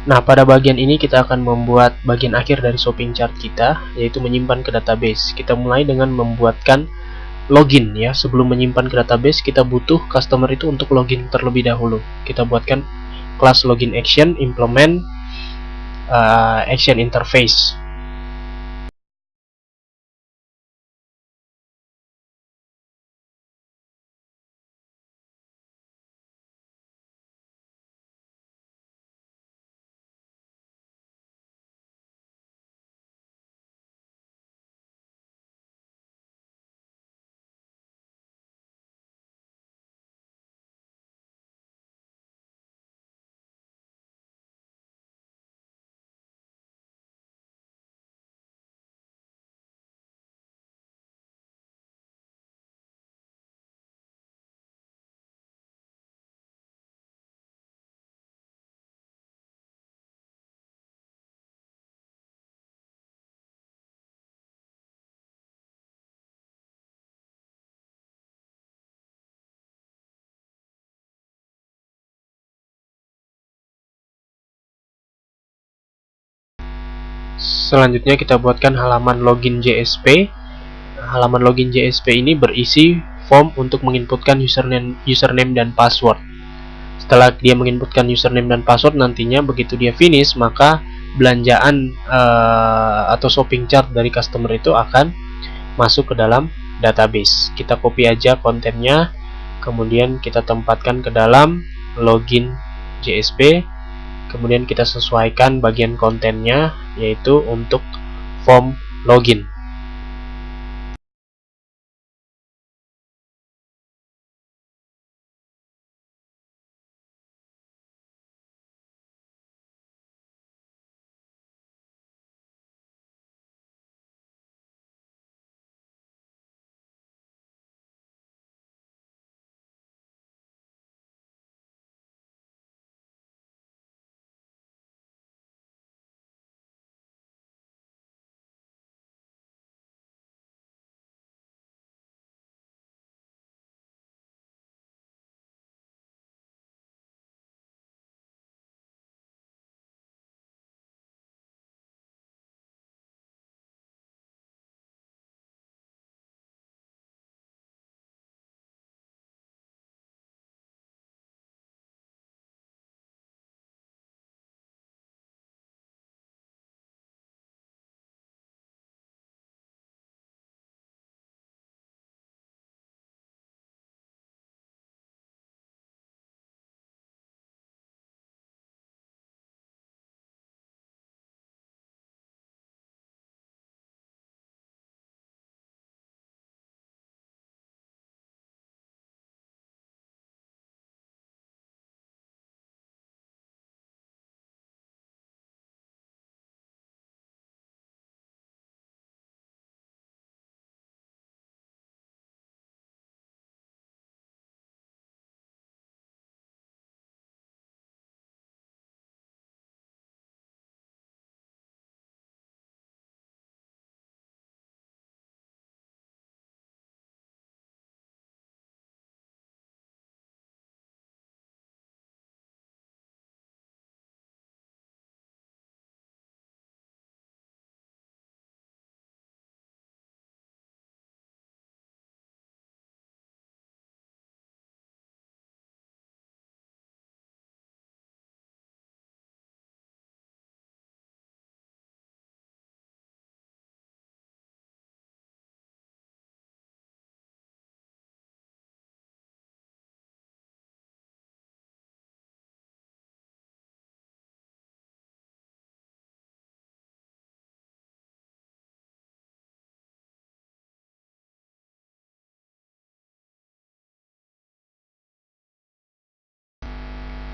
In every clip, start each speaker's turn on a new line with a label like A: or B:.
A: Nah, pada bagian ini kita akan membuat bagian akhir dari shopping chart kita, yaitu menyimpan ke database. Kita mulai dengan membuatkan login ya. Sebelum menyimpan ke database, kita butuh customer itu untuk login terlebih dahulu. Kita buatkan class login action, implement action interface. Selanjutnya kita buatkan halaman login JSP. Halaman login JSP ini berisi form untuk menginputkan username dan password. Setelah dia menginputkan username dan password, nantinya begitu dia finish, maka belanjaan atau shopping chart dari customer itu akan masuk ke dalam database. Kita copy aja kontennya, kemudian kita tempatkan ke dalam login JSP. Kemudian kita sesuaikan bagian kontennya, yaitu untuk form login.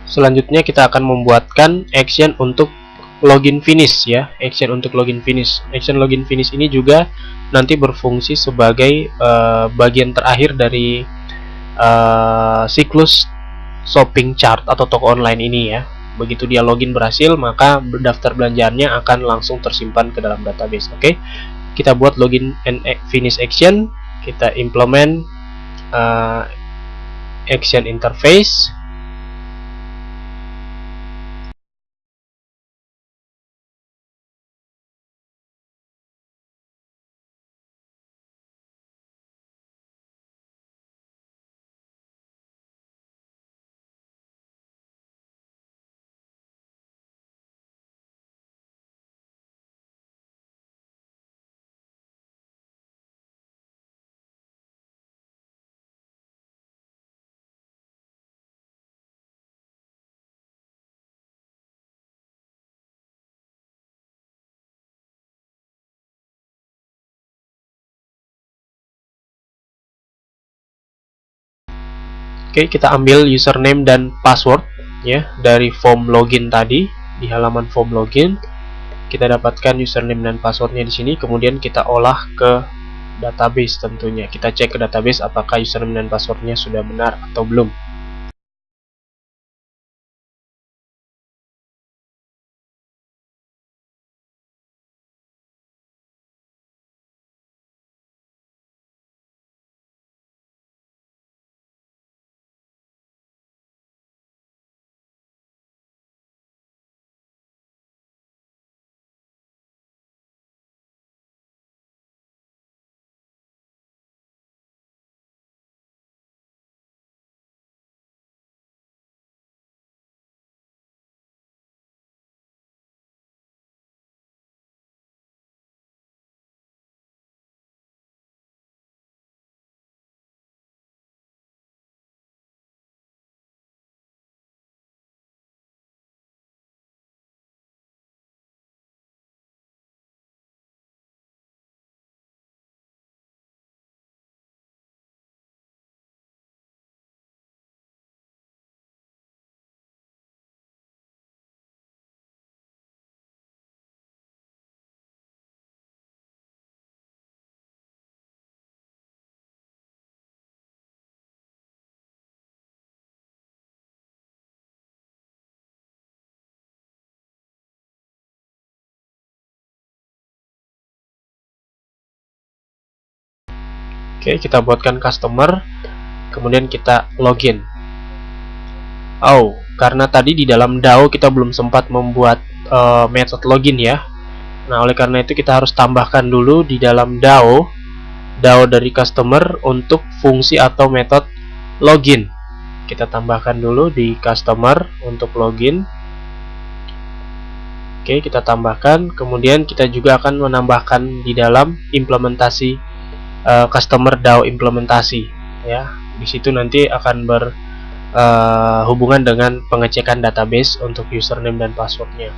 A: Selanjutnya kita akan membuatkan action untuk login finish ya. Action untuk login finish. Action login finish ini juga nanti berfungsi sebagai bagian terakhir dari siklus shopping chart atau toko online ini ya. Begitu dia login berhasil, maka daftar belanjaannya akan langsung tersimpan ke dalam database. Oke. Kita buat login and finish action. Kita implement action interface. Oke, kita ambil username dan password ya dari form login tadi. Di halaman form login kita dapatkan username dan passwordnya di sini, kemudian kita olah ke database. Tentunya kita cek ke database apakah username dan passwordnya sudah benar atau belum. Oke, kita buatkan customer, kemudian kita login. Oh, karena tadi di dalam DAO kita belum sempat membuat method login ya. Nah, oleh karena itu kita harus tambahkan dulu di dalam DAO dari customer untuk fungsi atau metode login. Kita tambahkan dulu di customer untuk login. Oke, kita tambahkan. Kemudian kita juga akan menambahkan di dalam implementasi customer DAO implementasi ya. Di situ nanti akan berhubungan dengan pengecekan database untuk username dan passwordnya.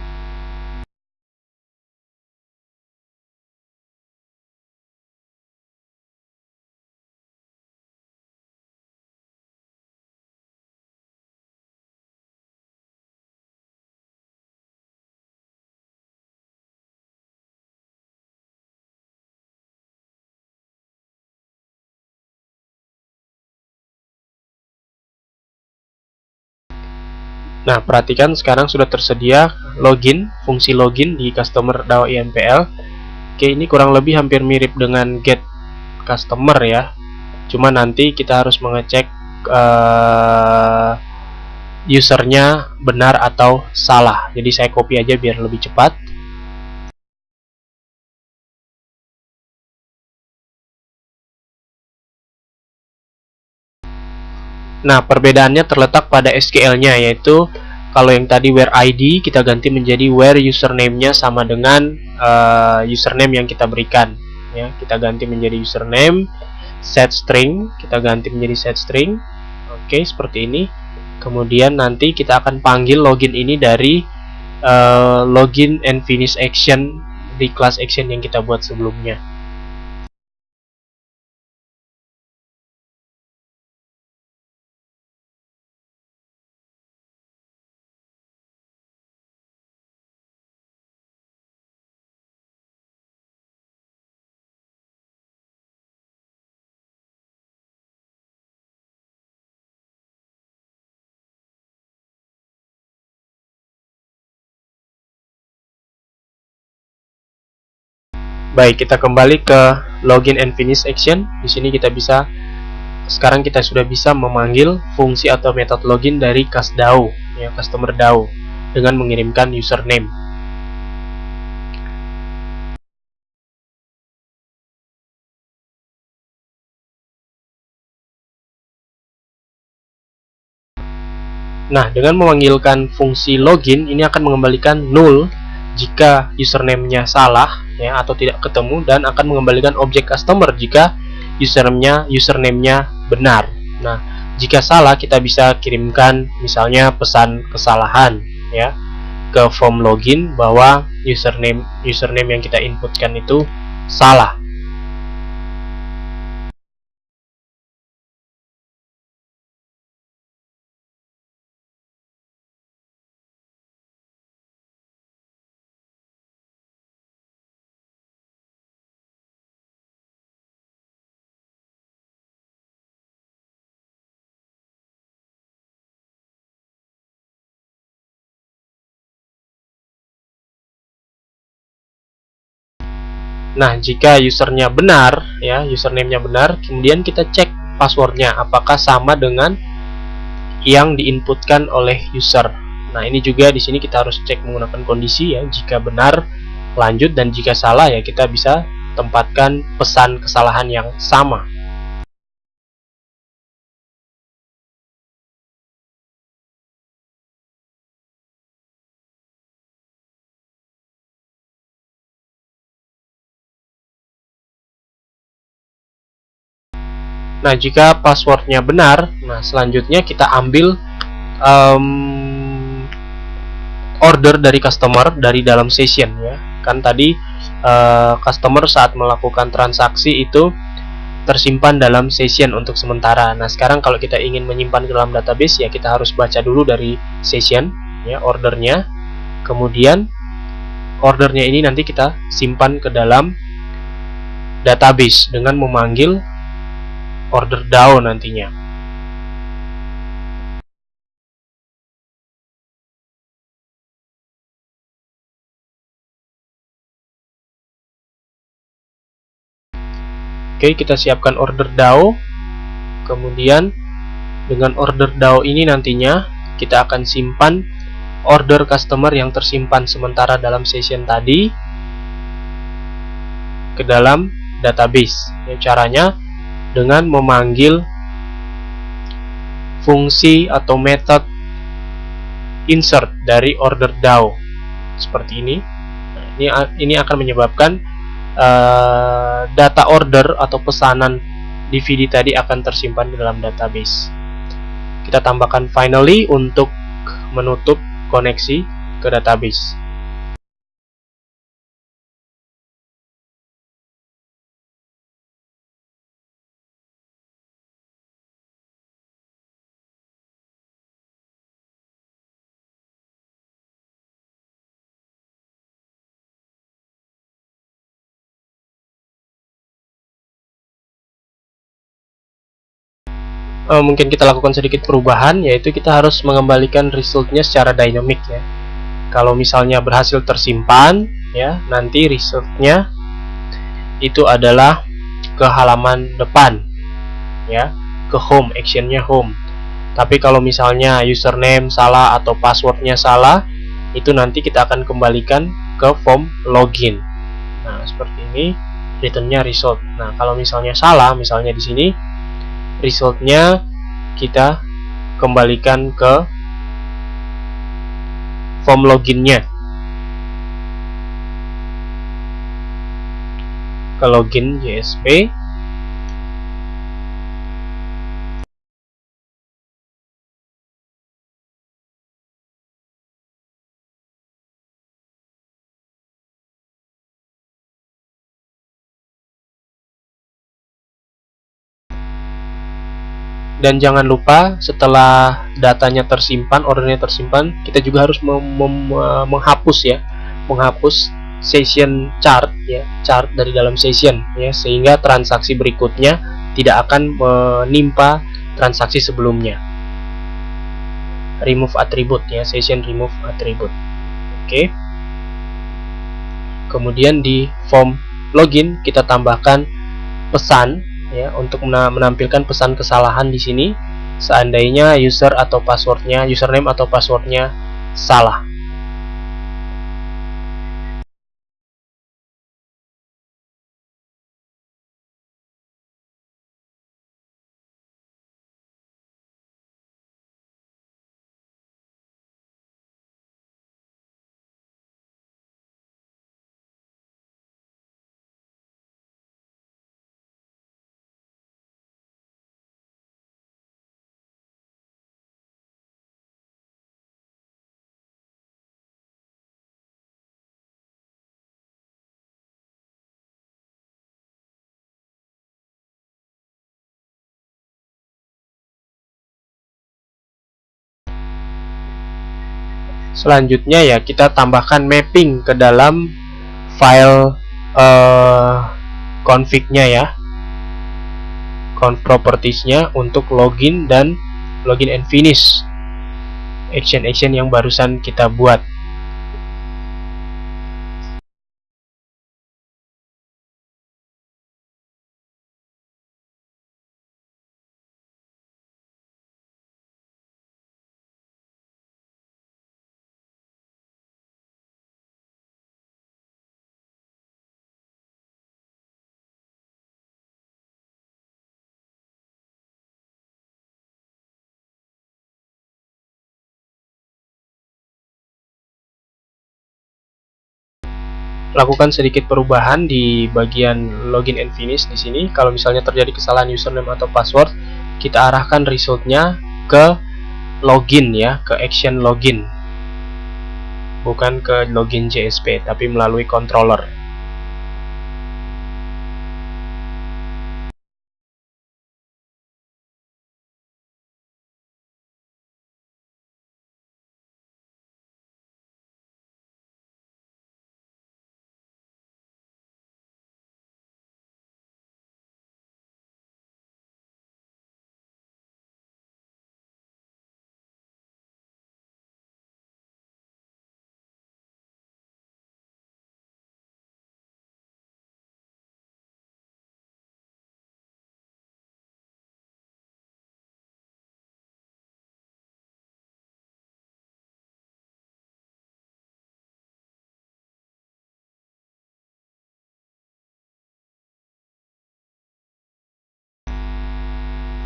A: Nah, perhatikan sekarang sudah tersedia login, fungsi login di customer DAO IMPL. Oke, ini kurang lebih hampir mirip dengan get customer ya. Cuma nanti kita harus mengecek usernya benar atau salah. Jadi saya copy aja biar lebih cepat. Nah, perbedaannya terletak pada SQL-nya, yaitu kalau yang tadi where ID kita ganti menjadi where username-nya sama dengan username yang kita berikan. Ya, kita ganti menjadi username, set string kita ganti menjadi set string. Oke, seperti ini. Kemudian nanti kita akan panggil login ini dari login and finish action di class action yang kita buat sebelumnya. Baik, kita kembali ke login and finish action. Di sini kita bisa, sekarang kita sudah bisa memanggil fungsi atau metode login dari CusDAO, ya, customer DAO, dengan mengirimkan username. Nah, dengan memanggilkan fungsi login, ini akan mengembalikan null jika username-nya salah ya atau tidak ketemu, dan akan mengembalikan objek customer jika username-nya benar. Nah, jika salah kita bisa kirimkan misalnya pesan kesalahan ya ke form login bahwa username yang kita inputkan itu salah. Nah, jika usernya benar, ya, username-nya benar, kemudian kita cek passwordnya apakah sama dengan yang diinputkan oleh user. Nah, ini juga di sini kita harus cek menggunakan kondisi ya. Jika benar, lanjut, dan jika salah ya kita bisa tempatkan pesan kesalahan yang sama. Nah, jika passwordnya benar, nah selanjutnya kita ambil order dari customer dari dalam session ya. Kan tadi customer saat melakukan transaksi itu tersimpan dalam session untuk sementara. Nah, sekarang kalau kita ingin menyimpan ke dalam database ya kita harus baca dulu dari session ya ordernya. Kemudian ordernya ini nanti kita simpan ke dalam database dengan memanggil order DAO nantinya. Oke, kita siapkan order DAO. Kemudian dengan order DAO ini nantinya kita akan simpan order customer yang tersimpan sementara dalam session tadi ke dalam database. Ya, caranya dengan memanggil fungsi atau metode insert dari order DAO seperti ini. Nah, ini akan menyebabkan data order atau pesanan DVD tadi akan tersimpan di dalam database. Kita tambahkan finally untuk menutup koneksi ke database. Mungkin kita lakukan sedikit perubahan, yaitu kita harus mengembalikan resultnya secara dynamic ya. Kalau misalnya berhasil tersimpan ya, nanti resultnya itu adalah ke halaman depan ya, ke home, actionnya home. Tapi kalau misalnya username salah atau passwordnya salah, itu nanti kita akan kembalikan ke form login. Nah, seperti ini returnnya result. Nah, kalau misalnya salah, misalnya di sini resultnya kita kembalikan ke form loginnya, ke login JSP. Dan jangan lupa setelah datanya tersimpan, ordernya tersimpan, kita juga harus menghapus ya, menghapus session chart ya, chart dari dalam session ya, sehingga transaksi berikutnya tidak akan menimpa transaksi sebelumnya. Remove attribute ya, session remove attribute. Oke. Kemudian di form login kita tambahkan pesan ya, untuk menampilkan pesan kesalahan di sini seandainya user atau passwordnya, username atau passwordnya salah. Selanjutnya ya kita tambahkan mapping ke dalam file config-nya ya, properties-nya untuk login dan login and finish action-action yang barusan kita buat. lakukan sedikit perubahan di bagian login and finish di sini. Kalau misalnya terjadi kesalahan username atau password, kita arahkan resultnya ke login ya, ke action login, bukan ke login JSP, tapi melalui controller.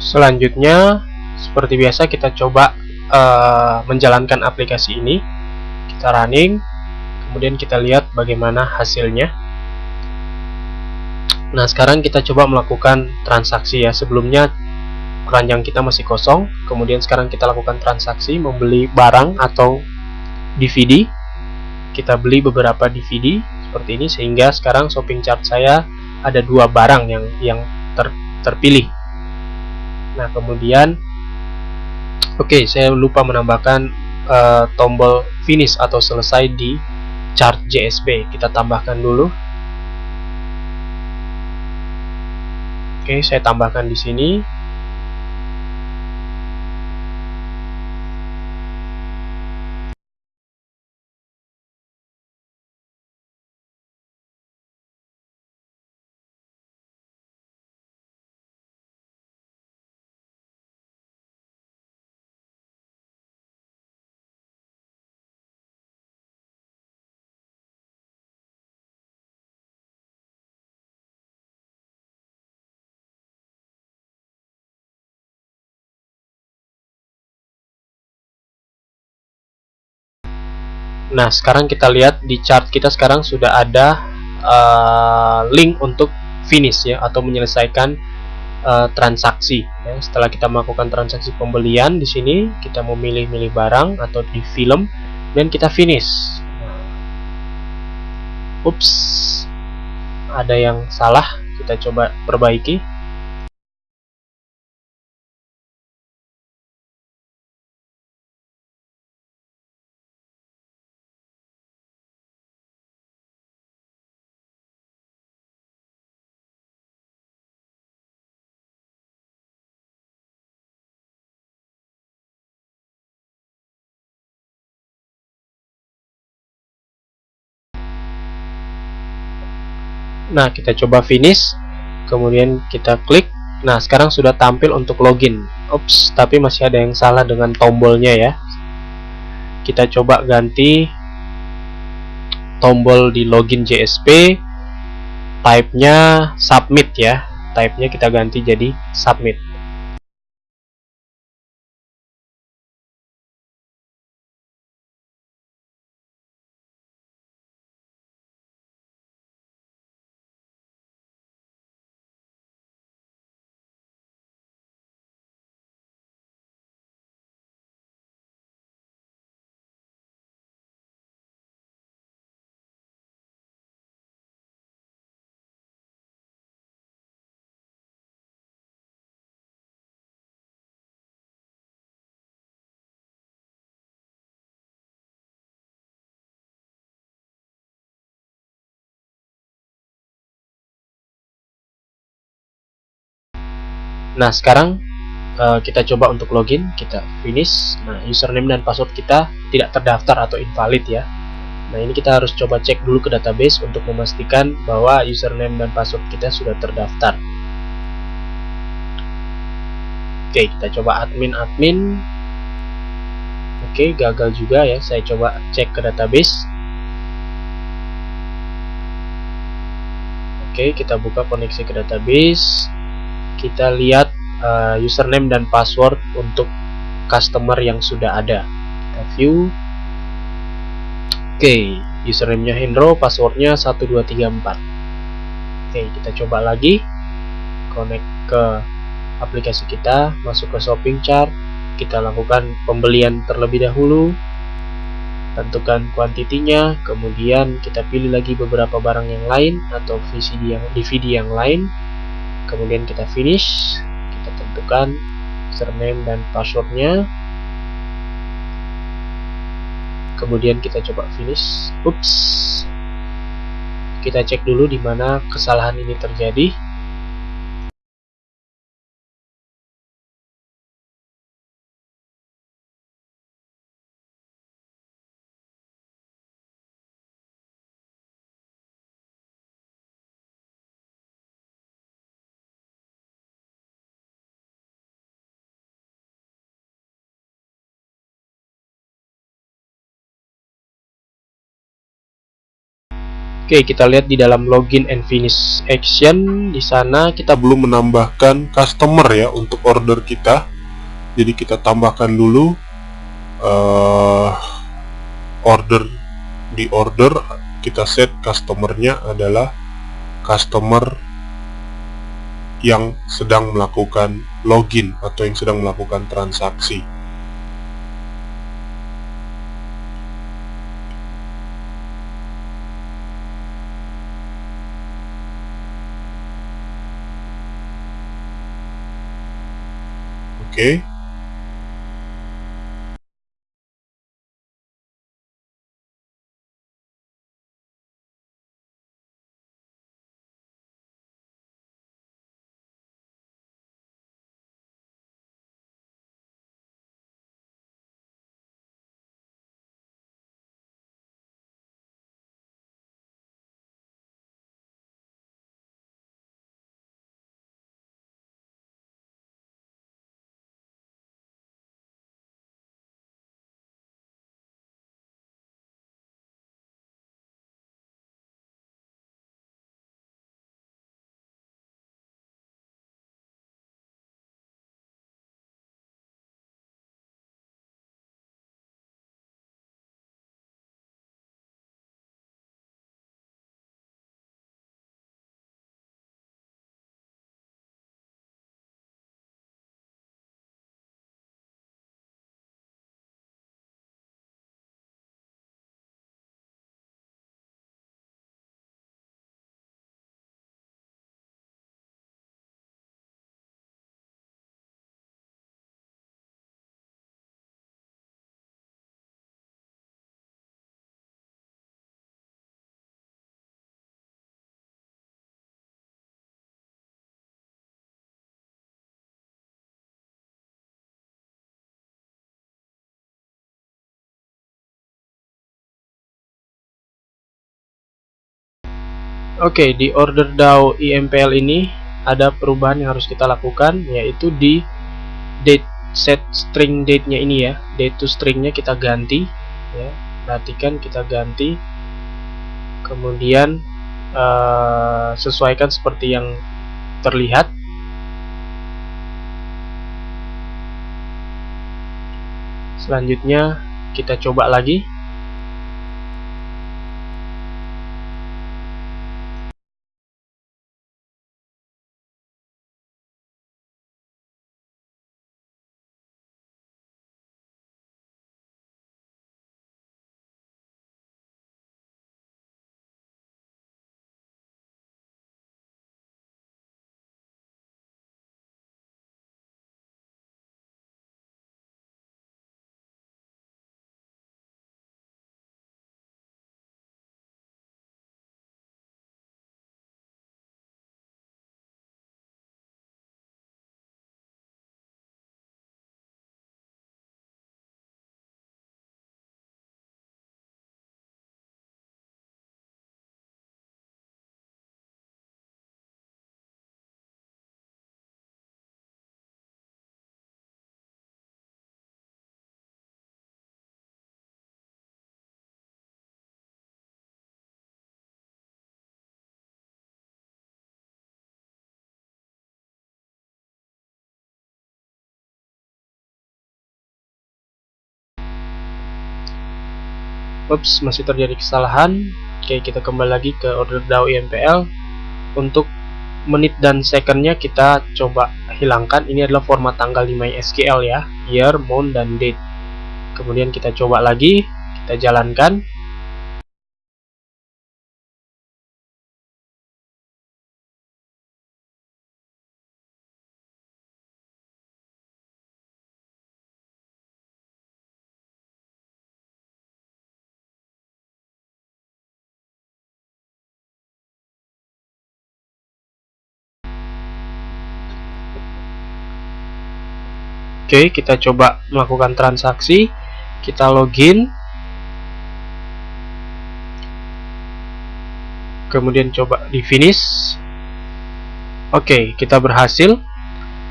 A: Selanjutnya, seperti biasa kita coba menjalankan aplikasi ini. Kita running, kemudian kita lihat bagaimana hasilnya. Nah, sekarang kita coba melakukan transaksi ya. Sebelumnya keranjang kita masih kosong, kemudian sekarang kita lakukan transaksi membeli barang atau DVD. Kita beli beberapa DVD seperti ini, sehingga sekarang shopping chart saya ada 2 barang yang terpilih. Nah, kemudian saya lupa menambahkan tombol finish atau selesai di chart JSP. Kita tambahkan dulu. Saya tambahkan di sini. Nah, sekarang kita lihat di chart kita sekarang sudah ada link untuk finish ya, atau menyelesaikan transaksi ya. Setelah kita melakukan transaksi pembelian, di sini kita memilih barang atau di film dan kita finish. Ups, ada yang salah, kita coba perbaiki. Nah, kita coba finish, kemudian kita klik. Nah, sekarang sudah tampil untuk login. Ups, tapi masih ada yang salah dengan tombolnya ya. Kita coba ganti tombol di login JSP, type-nya submit ya. Type-nya kita ganti jadi submit. Nah, sekarang kita coba untuk login, kita finish. Nah, username dan password kita tidak terdaftar atau invalid ya. Nah, ini kita harus coba cek dulu ke database untuk memastikan bahwa username dan password kita sudah terdaftar. Kita coba admin. Gagal juga ya. Saya coba cek ke database. Kita buka koneksi ke database. Kita lihat username dan password untuk customer yang sudah ada. Kita view. username-nya Hendro, passwordnya 1234. Oke, kita coba lagi, connect ke aplikasi kita, masuk ke shopping chart, kita lakukan pembelian terlebih dahulu, tentukan kuantitinya, kemudian kita pilih lagi beberapa barang yang lain atau DVD yang lain, kemudian kita finish, kita tentukan username dan passwordnya, kemudian kita coba finish. Ups, kita cek dulu di mana kesalahan ini terjadi. Oke, kita lihat di dalam login and finish action. Di sana kita
B: belum menambahkan customer ya untuk order kita. Jadi kita tambahkan dulu order. Di order kita set customernya adalah customer yang sedang melakukan login atau yang sedang melakukan transaksi. Oke.
A: Oke, di order DAO IMPL ini ada perubahan yang harus kita lakukan, yaitu di date set string date-nya ini ya. Date to string-nya kita ganti ya. Perhatikan, kita ganti. Kemudian sesuaikan seperti yang terlihat. Selanjutnya kita coba lagi. Ups, masih terjadi kesalahan. Oke, kita kembali lagi ke order DAO IMPL. Untuk menit dan secondnya kita coba hilangkan. Ini adalah format tanggal di MySQL ya, year, month, dan date. Kemudian kita coba lagi, kita jalankan. Oke, kita coba melakukan transaksi. Kita login. Kemudian coba di finish. Oke, kita berhasil.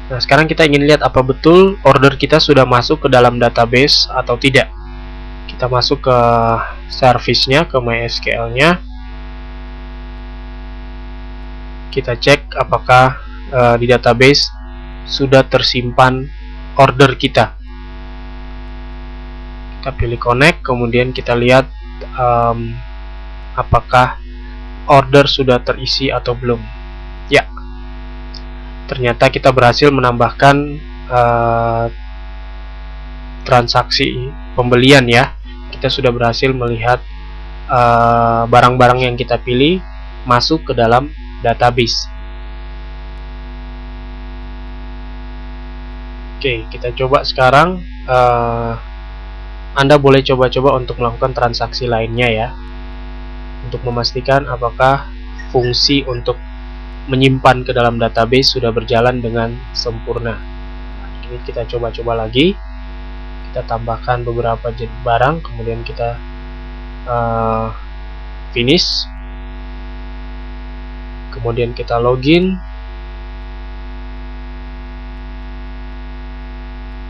A: Nah, sekarang kita ingin lihat apa betul order kita sudah masuk ke dalam database atau tidak. Kita masuk ke service-nya, ke MySQL-nya. Kita cek apakah di database sudah tersimpan order kita. Kita pilih connect, kemudian kita lihat apakah order sudah terisi atau belum. Ya, ternyata kita berhasil menambahkan transaksi pembelian ya. Kita sudah berhasil melihat barang-barang yang kita pilih masuk ke dalam database. Oke, kita coba sekarang. Anda boleh coba-coba untuk melakukan transaksi lainnya ya, untuk memastikan apakah fungsi untuk menyimpan ke dalam database sudah berjalan dengan sempurna. Ini kita coba-coba lagi. Kita tambahkan beberapa jenis barang, kemudian kita finish. Kemudian kita login.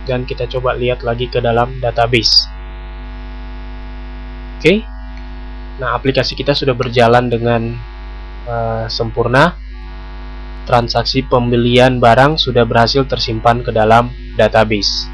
A: Dan kita coba lihat lagi ke dalam database. Oke. Nah, aplikasi kita sudah berjalan dengan sempurna. Transaksi pembelian barang sudah berhasil tersimpan ke dalam database.